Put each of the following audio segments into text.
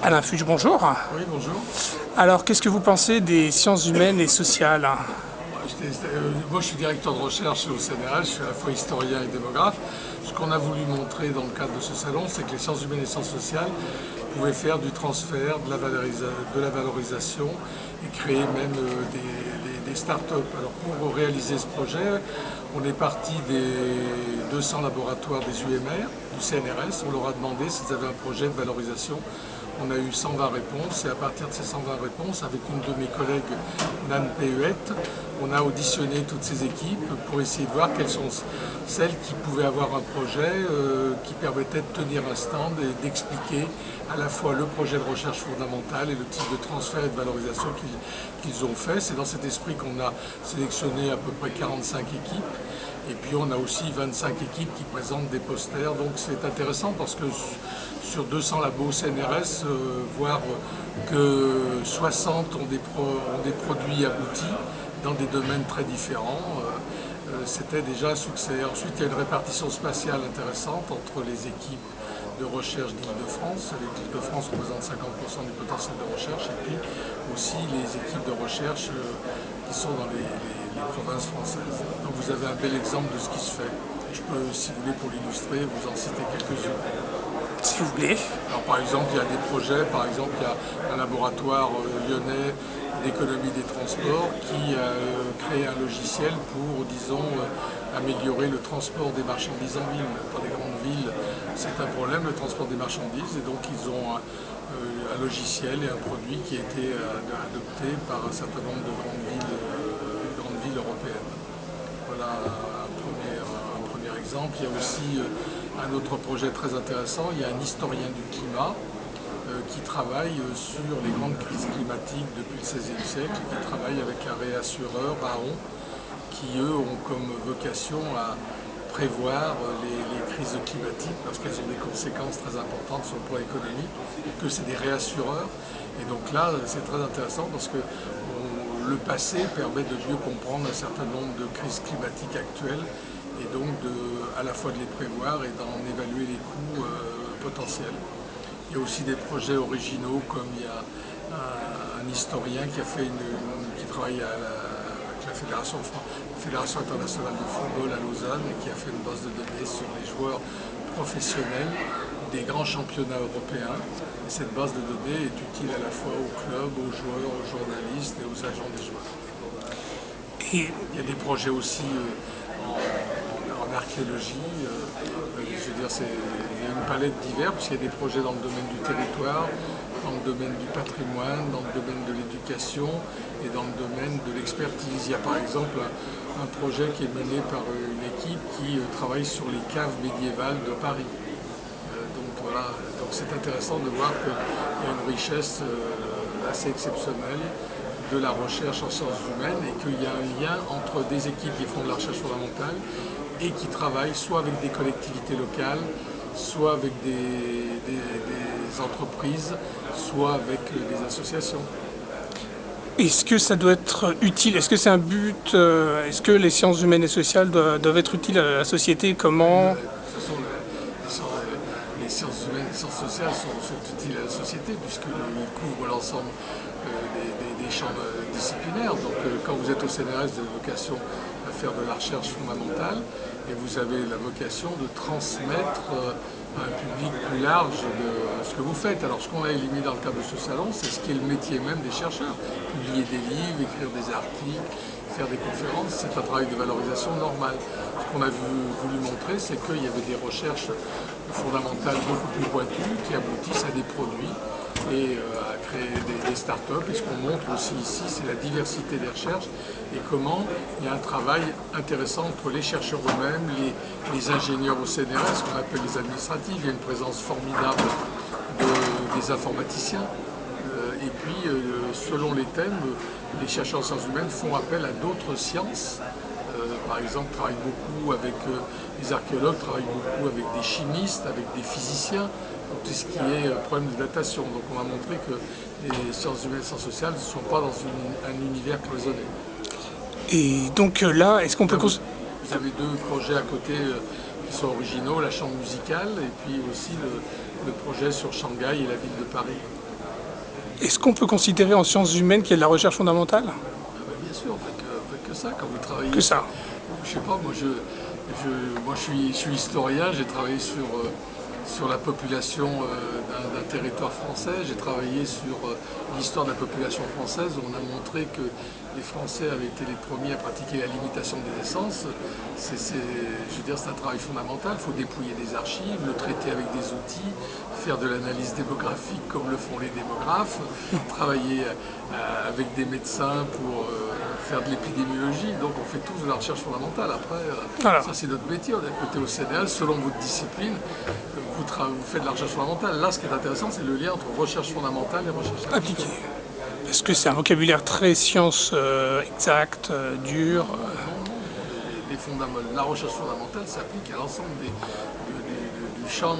Alain Fuge, bonjour. Oui, bonjour. Alors, qu'est-ce que vous pensez des sciences humaines et sociales? Moi, je suis directeur de recherche au CNRS, je suis à la fois historien et démographe. Ce qu'on a voulu montrer dans le cadre de ce salon, c'est que les sciences humaines et sciences sociales pouvaient faire du transfert, de la valorisation et créer même des start-up. Alors, pour réaliser ce projet, on est parti des 200 laboratoires des UMR, du CNRS. On leur a demandé s'ils avaient un projet de valorisation. On a eu 120 réponses et à partir de ces 120 réponses, avec une de mes collègues, Nan Péhuette, on a auditionné toutes ces équipes pour essayer de voir quelles sont celles qui pouvaient avoir un projet qui permettait de tenir un stand et d'expliquer à la fois le projet de recherche fondamentale et le type de transfert et de valorisation qu'ils ont fait. C'est dans cet esprit qu'on a sélectionné à peu près 45 équipes. Et puis on a aussi 25 équipes qui présentent des posters. Donc c'est intéressant parce que sur 200 labos CNRS, voir que 60 ont des produits aboutis dans des domaines très différents, c'était déjà un succès. Ensuite, il y a une répartition spatiale intéressante entre les équipes de recherche d'Île-de-France. L'Île-de-France représente 50% du potentiel de recherche, et puis aussi les équipes de recherche qui sont dans les provinces françaises. Donc vous avez un bel exemple de ce qui se fait. Je peux, si vous voulez, pour l'illustrer, vous en citer quelques-unes. S'il vous plaît. Alors, par exemple, il y a des projets, par exemple, il y a un laboratoire lyonnais d'économie des transports qui a créé un logiciel pour, disons, améliorer le transport des marchandises en ville. Dans les grandes villes, c'est un problème, le transport des marchandises, et donc ils ont un logiciel et un produit qui a été adopté par un certain nombre de grandes villes européennes. Voilà un premier exemple. Il y a aussi un autre projet très intéressant. Il y a un historien du climat qui travaille sur les grandes crises climatiques depuis le XVIe siècle et qui travaille avec un réassureur, Aon, qui eux ont comme vocation à prévoir les crises climatiques parce qu'elles ont des conséquences très importantes sur le plan économique, et que c'est des réassureurs. Et donc là, c'est très intéressant parce que le passé permet de mieux comprendre un certain nombre de crises climatiques actuelles et donc à la fois de les prévoir et d'en évaluer les coûts potentiels. Il y a aussi des projets originaux, comme il y a un historien qui travaille avec la Fédération internationale de football à Lausanne et qui a fait une base de données sur les joueurs professionnels des grands championnats européens. Et cette base de données est utile à la fois aux clubs, aux joueurs, aux journalistes et aux agents des joueurs. Et, Il y a des projets aussi en archéologie. Je veux dire, il y a une palette divers, puisqu'il y a des projets dans le domaine du territoire, dans le domaine du patrimoine, dans le domaine de l'éducation et dans le domaine de l'expertise. Il y a par exemple un projet qui est mené par une équipe qui travaille sur les caves médiévales de Paris. Donc voilà, donc c'est intéressant de voir qu'il y a une richesse assez exceptionnelle de la recherche en sciences humaines et qu'il y a un lien entre des équipes qui font de la recherche fondamentale et qui travaillent soit avec des collectivités locales, soit avec des entreprises, soit avec des associations. est-ce que ça doit être utile? Est-ce que c'est un but? Est-ce que les sciences humaines et sociales doivent être utiles à la société? Comment? De toute façon, les sciences humaines et les sciences sociales sont utiles à la société puisqu'ils couvrent l'ensemble des champs disciplinaires. Donc quand vous êtes au CNRS, vous avez vocation à faire de la recherche fondamentale et vous avez la vocation de transmettre à un public plus large de ce que vous faites. Alors ce qu'on a éliminé dans le cadre de ce salon, c'est ce qui est le métier même des chercheurs. Publier des livres, écrire des articles, faire des conférences, c'est un travail de valorisation normal. Ce qu'on a voulu montrer, c'est qu'il y avait des recherches fondamentales beaucoup plus pointues qui aboutissent à des produits et à créer des start-up. Et ce qu'on montre aussi ici, c'est la diversité des recherches et comment il y a un travail intéressant entre les chercheurs eux-mêmes, les ingénieurs au CNRS, ce qu'on appelle les administratifs. Il y a une présence formidable des informaticiens. Et puis, selon les thèmes, les chercheurs en sciences humaines font appel à d'autres sciences. Par exemple, travaillent beaucoup avec les archéologues, travaillent beaucoup avec des chimistes, avec des physiciens, pour tout ce qui est problème de datation. Donc on a montré que les sciences humaines et les sciences sociales ne sont pas dans un univers cloisonné. Et donc là, est-ce qu'on peut... Vous avez deux projets à côté qui sont originaux, la chambre musicale et puis aussi le projet sur Shanghai et la ville de Paris. Est-ce qu'on peut considérer en sciences humaines qu'il y a de la recherche fondamentale? Bien sûr, on fait que ça. Quand vous travaillez, Que ça. je sais pas, moi je suis historien, j'ai travaillé sur la population d'un territoire français, j'ai travaillé sur l'histoire de la population française, où on a montré que les Français avaient été les premiers à pratiquer la limitation des essences. Je veux dire, c'est un travail fondamental, il faut dépouiller des archives, le traiter avec des outils, faire de l'analyse démographique comme le font les démographes, travailler avec des médecins pour faire de l'épidémiologie. Donc on fait tous de la recherche fondamentale. Après, Voilà. ça c'est notre métier. On est à côté au CNRS, selon votre discipline, vous faites de la recherche fondamentale. Là, ce qui est intéressant, c'est le lien entre recherche fondamentale et recherche appliquée. Appliqué. Est-ce que c'est un vocabulaire très science exact, dur La recherche fondamentale s'applique à l'ensemble du champ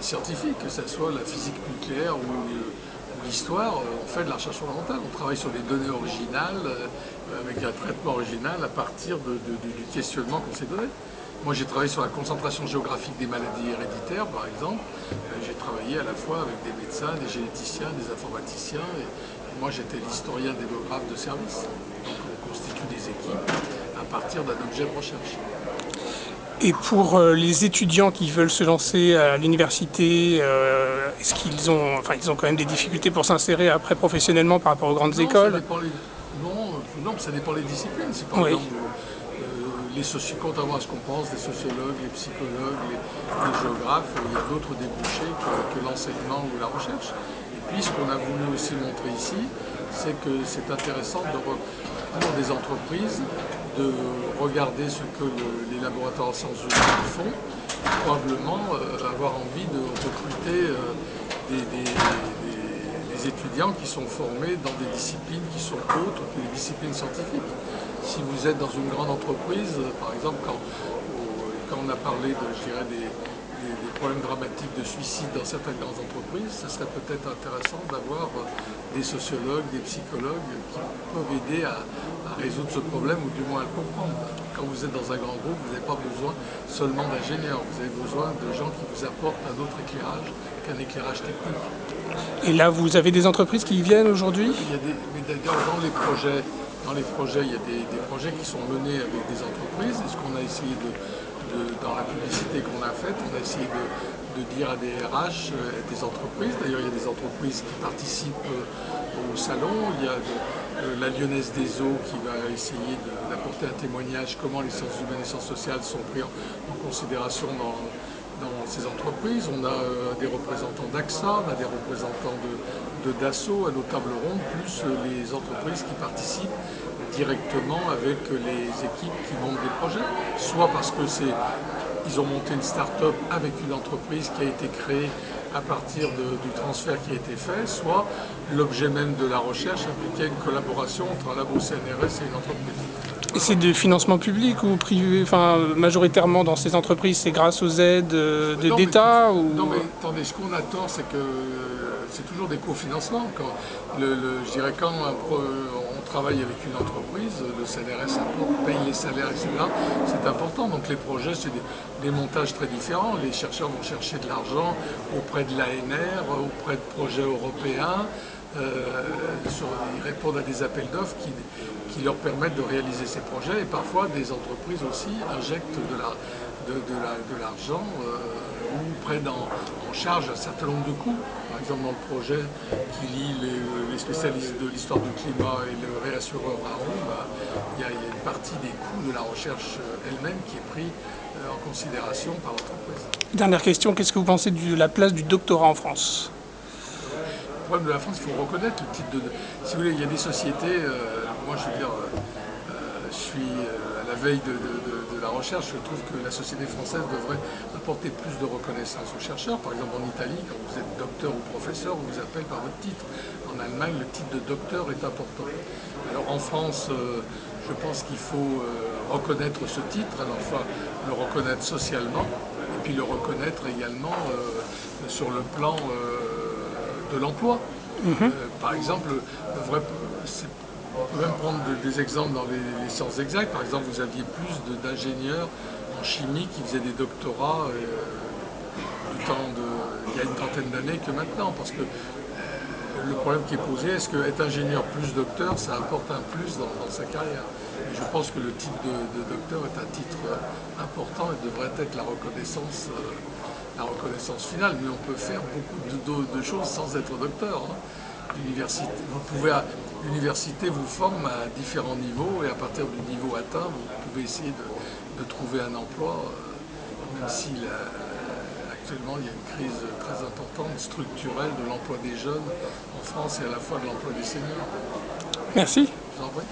scientifique, que ce soit la physique nucléaire ou l'histoire. On fait de la recherche fondamentale. On travaille sur des données originales, avec un traitement original à partir du questionnement qu'on s'est donné. Moi, j'ai travaillé sur la concentration géographique des maladies héréditaires, par exemple. J'ai travaillé à la fois avec des médecins, des généticiens, des informaticiens. Et moi, j'étais l'historien démographe de service. Donc, on constitue des équipes à partir d'un objet de recherche. Et pour les étudiants qui veulent se lancer à l'université, est-ce qu'ils ont, ils ont quand même des difficultés pour s'insérer après professionnellement par rapport aux grandes écoles? Non, ça dépend des disciplines. Si par exemple, contrairement à ce qu'on pense, les sociologues, les psychologues, les géographes, il y a d'autres débouchés que l'enseignement ou la recherche. Et puis ce qu'on a voulu aussi montrer ici, c'est que c'est intéressant pour des entreprises de regarder ce que les laboratoires en sciences humaines font, probablement avoir envie de recruter des étudiants qui sont formés dans des disciplines qui sont autres que les disciplines scientifiques. Si vous êtes dans une grande entreprise, par exemple, quand on a parlé des problèmes dramatiques de suicide dans certaines grandes entreprises, ce serait peut-être intéressant d'avoir des sociologues, des psychologues qui peuvent aider à résoudre ce problème ou du moins à le comprendre. Quand vous êtes dans un grand groupe, vous n'avez pas besoin seulement d'ingénieurs, vous avez besoin de gens qui vous apportent un autre éclairage qu'un éclairage technique. Et là, vous avez des entreprises qui y viennent aujourd'hui? Mais d'ailleurs, dans les projets, il y a des projets qui sont menés avec des entreprises. Et ce qu'on a essayé dans la publicité qu'on a faite, on a essayé de dire à des RH, des entreprises. D'ailleurs, il y a des entreprises qui participent au salon. Il y a la Lyonnaise des Eaux qui va essayer d'apporter un témoignage comment les sciences humaines et les sciences sociales sont prises en considération dans ces entreprises. On a des représentants d'AXA, on a des représentants de Dassault à nos tables rondes, plus les entreprises qui participent directement avec les équipes qui montent des projets, soit parce que ils ont monté une start-up avec une entreprise qui a été créée à partir du transfert qui a été fait, soit l'objet même de la recherche impliquait une collaboration entre un labo CNRS et une entreprise. Et c'est de financement public ou privé? Majoritairement dans ces entreprises, c'est grâce aux aides d'État ou... Non, mais attendez, ce qu'on a tort, c'est que c'est toujours des cofinancements. Je dirais quand on travaille avec une entreprise, le CNRS paye les salaires, etc. C'est important. Donc les projets, c'est des montages très différents. Les chercheurs vont chercher de l'argent auprès de l'ANR, auprès de projets européens. Ils répondent à des appels d'offres qui leur permettent de réaliser ces projets. Et parfois, des entreprises aussi injectent de l'argent ou prennent en charge un certain nombre de coûts. Par exemple, dans le projet qui lie les spécialistes de l'histoire du climat et le réassureur Aron, il y a une partie des coûts de la recherche elle-même qui est prise en considération par l'entreprise. Dernière question, qu'est-ce que vous pensez de la place du doctorat en France? Le problème de la France, il faut reconnaître le titre de... Si vous voulez, il y a des sociétés, moi je veux dire, je suis à la veille de la recherche, je trouve que la société française devrait apporter plus de reconnaissance aux chercheurs. Par exemple en Italie, quand vous êtes docteur ou professeur, on vous appelle par votre titre. En Allemagne, le titre de docteur est important. Alors en France, je pense qu'il faut reconnaître ce titre, à la fois le reconnaître socialement, et puis le reconnaître également sur le plan de l'emploi. Par exemple, on peut même prendre des exemples dans les sciences exactes. Par exemple, vous aviez plus d'ingénieurs en chimie qui faisaient des doctorats il y a une trentaine d'années que maintenant, parce que le problème qui est posé, est-ce qu'être ingénieur plus docteur, ça apporte un plus dans sa carrière? Et je pense que le titre de docteur est un titre important et devrait être la reconnaissance finale. Mais on peut faire beaucoup de choses sans être docteur, hein. L'université vous forme à différents niveaux et à partir du niveau atteint, vous pouvez essayer de trouver un emploi, même si actuellement il y a une crise très importante, structurelle de l'emploi des jeunes en France et à la fois de l'emploi des seniors. Merci. Je vous en prie.